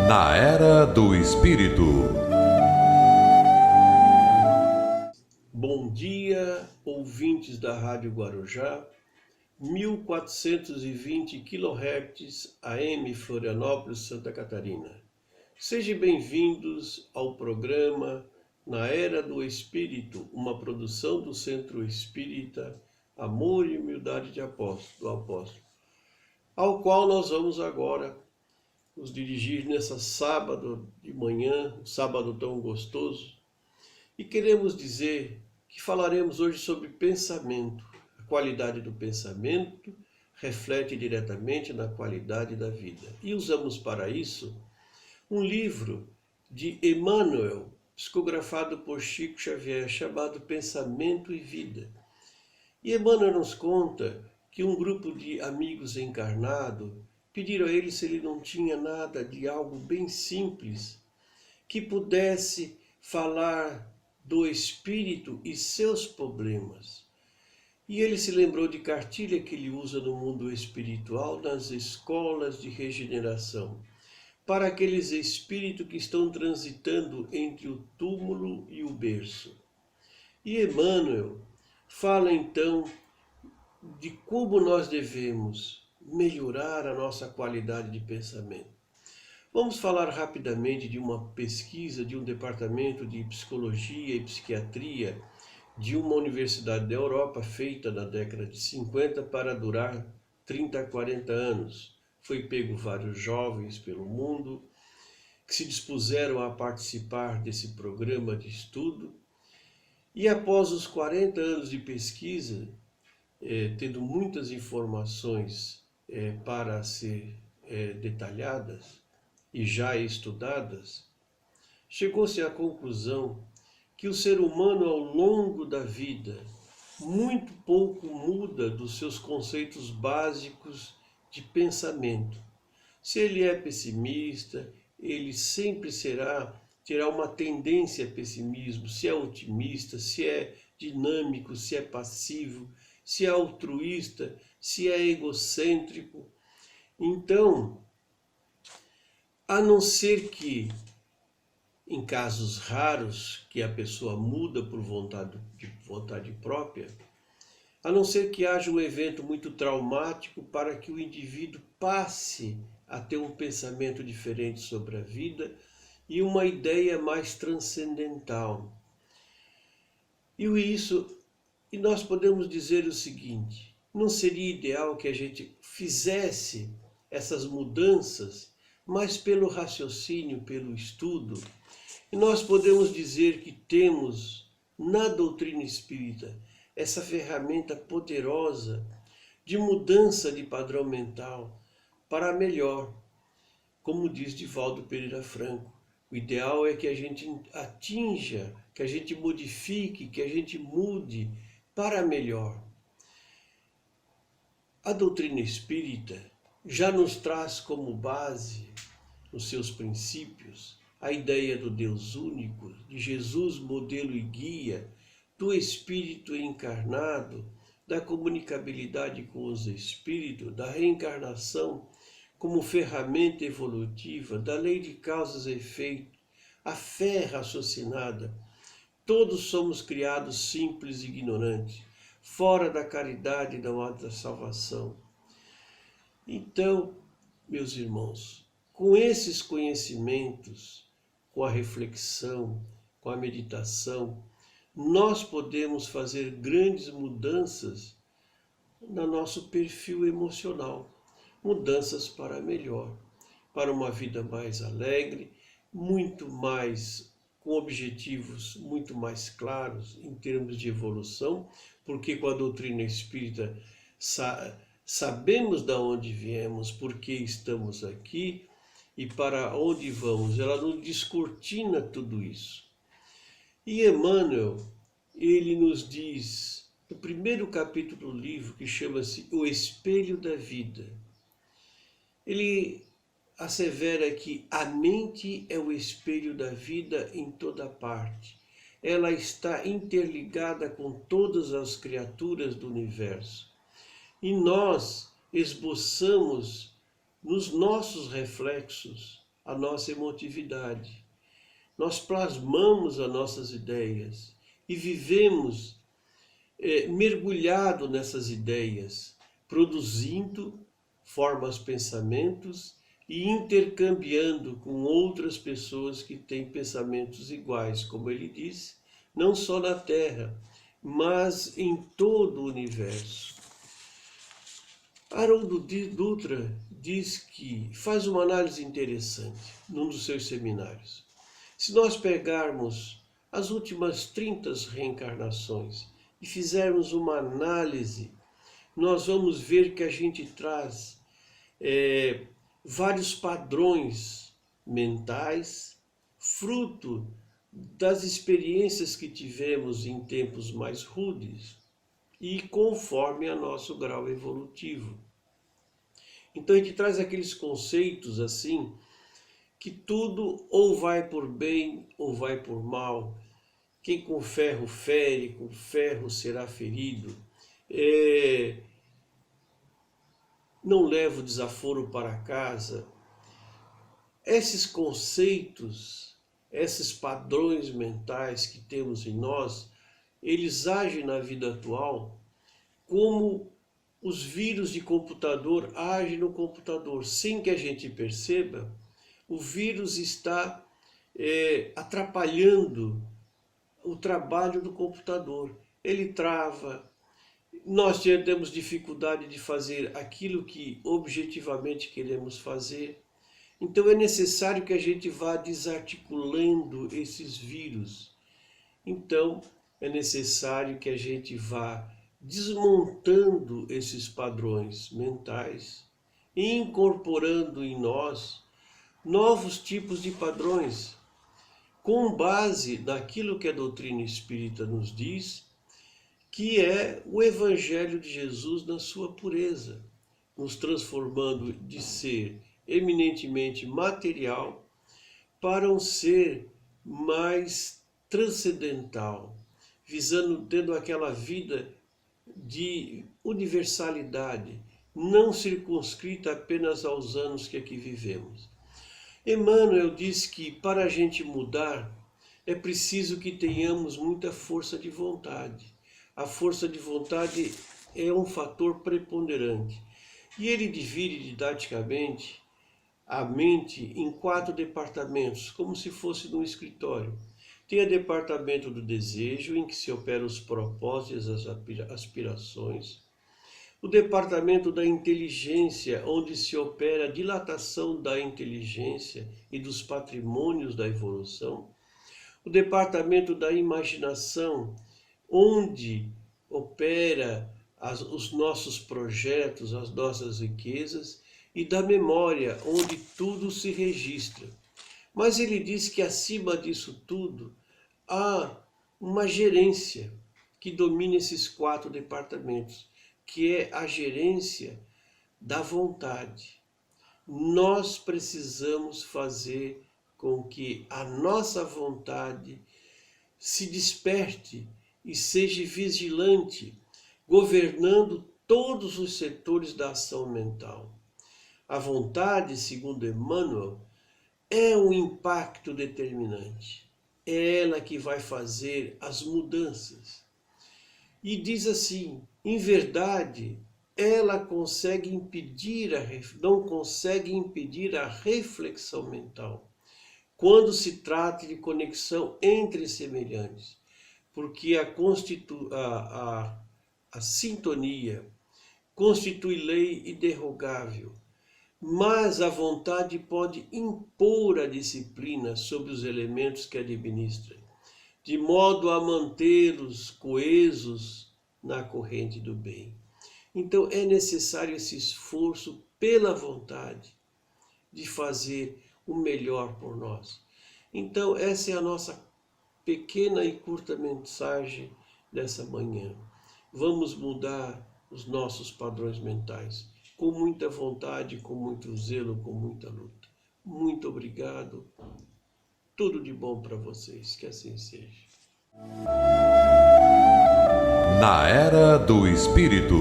Na Era do Espírito. Bom dia, ouvintes da Rádio Guarujá, 1420 kHz AM Florianópolis, Santa Catarina. Sejam bem-vindos ao programa Na Era do Espírito, uma produção do Centro Espírita Amor e Humildade do Apóstolo, ao qual nós vamos agora nos dirigir nessa sábado de manhã, um sábado tão gostoso, e queremos dizer que falaremos hoje sobre pensamento. A qualidade do pensamento reflete diretamente na qualidade da vida. E usamos para isso um livro de Emmanuel, psicografado por Chico Xavier, chamado Pensamento e Vida. E Emmanuel nos conta que um grupo de amigos encarnados pediram a ele se ele não tinha nada de algo bem simples que pudesse falar do espírito e seus problemas. E ele se lembrou de cartilha que ele usa no mundo espiritual, nas escolas de regeneração, para aqueles espíritos que estão transitando entre o túmulo e o berço. E Emmanuel fala então de como nós devemos melhorar a nossa qualidade de pensamento. Vamos falar rapidamente de uma pesquisa de um departamento de psicologia e psiquiatria de uma universidade da Europa, feita na década de 50 para durar 30 a 40 anos. Foi pego vários jovens pelo mundo que se dispuseram a participar desse programa de estudo, e após os 40 anos de pesquisa, tendo muitas informações para ser detalhadas e já estudadas, chegou-se à conclusão que o ser humano, ao longo da vida, muito pouco muda dos seus conceitos básicos de pensamento. Se ele é pessimista, ele sempre terá uma tendência a pessimismo. Se é otimista, se é dinâmico, se é passivo, se é altruísta, se é egocêntrico. Então, a não ser que, em casos raros, que a pessoa muda por vontade própria, a não ser que haja um evento muito traumático para que o indivíduo passe a ter um pensamento diferente sobre a vida e uma ideia mais transcendental. E nós podemos dizer o seguinte: não seria ideal que a gente fizesse essas mudanças, mas pelo raciocínio, pelo estudo? E nós podemos dizer que temos na doutrina espírita essa ferramenta poderosa de mudança de padrão mental para melhor. Como diz Divaldo Pereira Franco, o ideal é que a gente atinja, que a gente modifique, que a gente mude para melhor. A doutrina espírita já nos traz como base, nos seus princípios, a ideia do Deus único, de Jesus modelo e guia, do Espírito encarnado, da comunicabilidade com os espíritos, da reencarnação como ferramenta evolutiva, da lei de causas e efeitos, a fé raciocinada. Todos somos criados simples e ignorantes, fora da caridade e da salvação. Então, meus irmãos, com esses conhecimentos, com a reflexão, com a meditação, nós podemos fazer grandes mudanças no nosso perfil emocional, mudanças para melhor, para uma vida mais alegre, muito mais com objetivos muito mais claros em termos de evolução, porque com a doutrina espírita sabemos de onde viemos, por que estamos aqui e para onde vamos. Ela nos descortina tudo isso. E Emmanuel, ele nos diz, no primeiro capítulo do livro, que chama-se O Espelho da Vida, ele assevera que a mente é o espelho da vida em toda parte. Ela está interligada com todas as criaturas do universo. E nós esboçamos nos nossos reflexos a nossa emotividade. Nós plasmamos as nossas ideias e vivemos mergulhado nessas ideias, produzindo formas, pensamentos e intercambiando com outras pessoas que têm pensamentos iguais, como ele disse, não só na Terra, mas em todo o universo. Haroldo Dutra diz que faz uma análise interessante num dos seus seminários. Se nós pegarmos as últimas 30 reencarnações e fizermos uma análise, nós vamos ver que a gente traz vários padrões mentais, fruto das experiências que tivemos em tempos mais rudes e conforme a nosso grau evolutivo. Então a gente traz aqueles conceitos assim, que tudo ou vai por bem ou vai por mal. Quem com ferro fere, com ferro será ferido. Não leva o desaforo para casa. Esses conceitos, esses padrões mentais que temos em nós, eles agem na vida atual como os vírus de computador agem no computador. Sem que a gente perceba, o vírus está atrapalhando o trabalho do computador. Ele trava, nós temos dificuldade de fazer aquilo que objetivamente queremos fazer. Então é necessário que a gente vá desarticulando esses vírus. Então é necessário que a gente vá desmontando esses padrões mentais e incorporando em nós novos tipos de padrões, com base naquilo que a doutrina espírita nos diz, que é o Evangelho de Jesus na sua pureza, nos transformando de ser eminentemente material para um ser mais transcendental, tendo aquela vida de universalidade, não circunscrita apenas aos anos que aqui vivemos. Emmanuel diz que para a gente mudar é preciso que tenhamos muita força de vontade. A força de vontade é um fator preponderante. E ele divide didaticamente a mente em 4 departamentos, como se fosse num escritório. Tem o departamento do desejo, em que se operam os propósitos e as aspirações. O departamento da inteligência, onde se opera a dilatação da inteligência e dos patrimônios da evolução. O departamento da imaginação, onde opera os nossos projetos, as nossas riquezas, e da memória, onde tudo se registra. Mas ele diz que acima disso tudo há uma gerência que domina esses 4 departamentos, que é a gerência da vontade. Nós precisamos fazer com que a nossa vontade se desperte e seja vigilante, governando todos os setores da ação mental. A vontade, segundo Emmanuel, é um impacto determinante. É ela que vai fazer as mudanças. E diz assim, em verdade, ela não consegue impedir a reflexão mental, quando se trata de conexão entre semelhantes, porque a sintonia constitui lei inderrogável, mas a vontade pode impor a disciplina sobre os elementos que administra, de modo a mantê-los coesos na corrente do bem. Então é necessário esse esforço pela vontade de fazer o melhor por nós. Então essa é a nossa pequena e curta mensagem dessa manhã. Vamos mudar os nossos padrões mentais, com muita vontade, com muito zelo, com muita luta. Muito obrigado. Tudo de bom para vocês. Que assim seja. Na Era do Espírito.